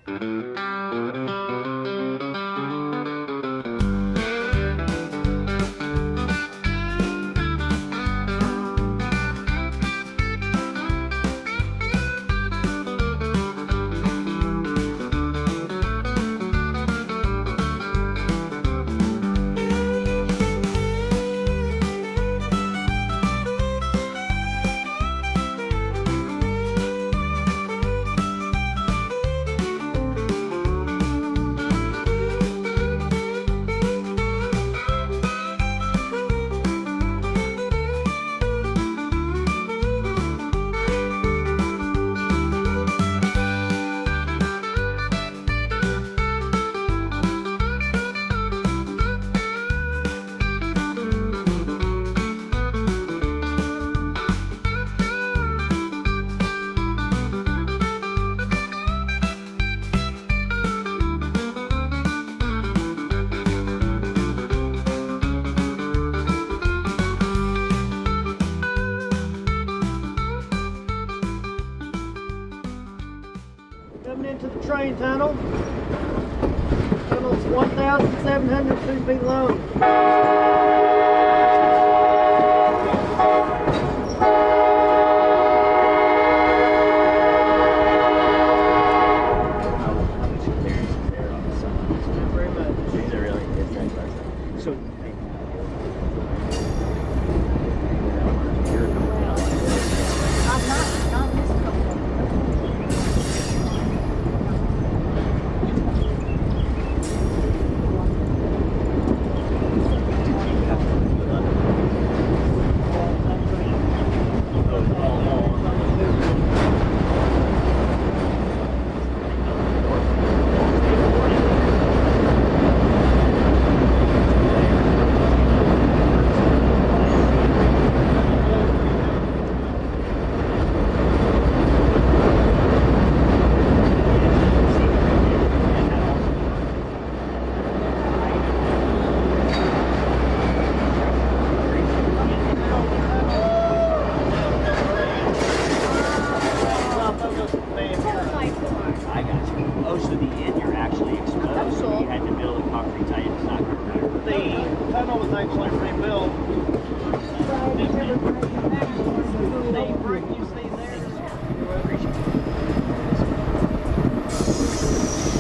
Coming into the train tunnel. Tunnel's 1,702 feet long.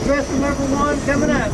Dress number 1 coming up.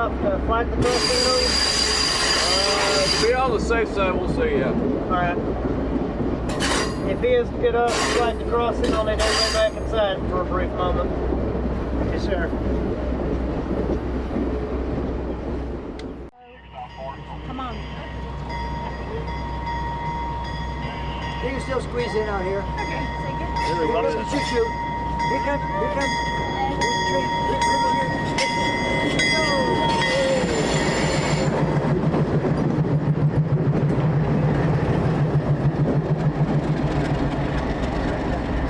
enough to flag the crossing on you? To be on the safe side, we'll see, yeah. Alright. If he is to get up, flag the crossing, I'll need everybody back inside for a brief moment. Yes, sir. Come on. You can still squeeze in out here. Okay. Here comes the choo-choo. Here comes.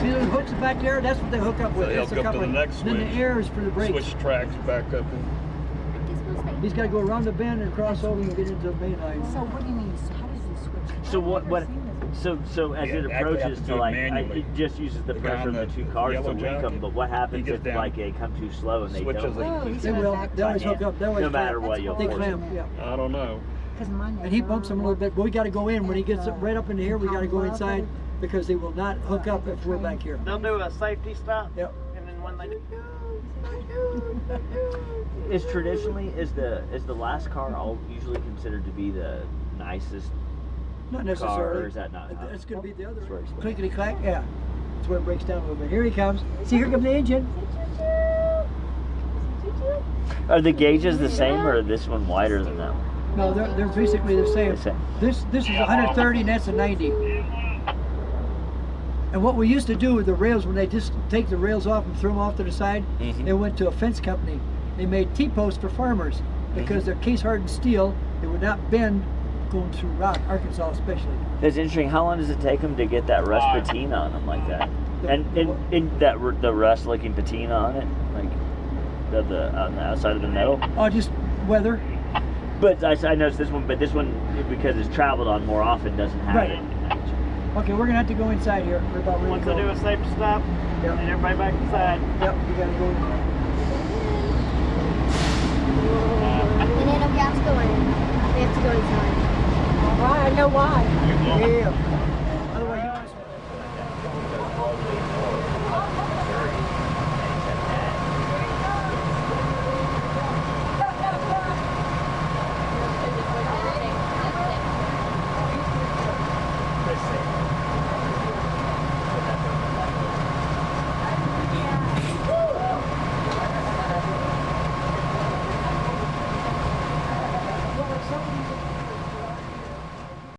See those hooks back there? That's what they hook up with. So he'll That's hook up to the coupling. next Then the switch. air is for the brakes. Switch tracks back up. He's got to go around the bend and cross over and get into the main line. So what do you mean? So how does he switch? So what so as Yeah, it actually have approaches to to do it like manually. it just uses the The guy pressure on of the the two cars to yellow link them, jacket, but what he happens gets if down, like they come too slow and they switches don't them. link Oh, each They other? will. They always Yeah. hook up. They always No matter what, That's you'll They force clamp. it. Yeah. I don't know. Because mine And he bumps them a little bit, but we got to go in. When he gets right up into here, we got to go inside because they will not hook up if we're back here. They'll do a safety stop. Yep. And then when they do, Is traditionally is the last car all usually considered to be the nicest Not car, or necessarily. is that not? It's going to be the other. That's where it's- Clickety clack. Yeah. That's where it breaks down a little bit. Here he comes. See, here comes the engine. Are the gauges the same, or is this one wider than that one? No, they're basically the same. The same. This is 130 and that's a 90. And what we used to do with the rails, when they just take the rails off and throw them off to the side, Mhm. they went to a fence company. They made T-posts for farmers because they're case hardened steel. They would not bend going through rock, Arkansas especially. That's interesting. How long does it take them to get that rust patina on them like that? And the rust looking patina on it, like on the outside of the metal. Oh, just weather. But I noticed this one, because it's traveled on more often doesn't have Right. it. Okay, we're gonna have to go inside here. We're about ready once to they go. do a safety stop, Yep. and everybody back inside. Yep, we gotta go. And then we have to go in. We have to go inside. All right, I know why. Yeah.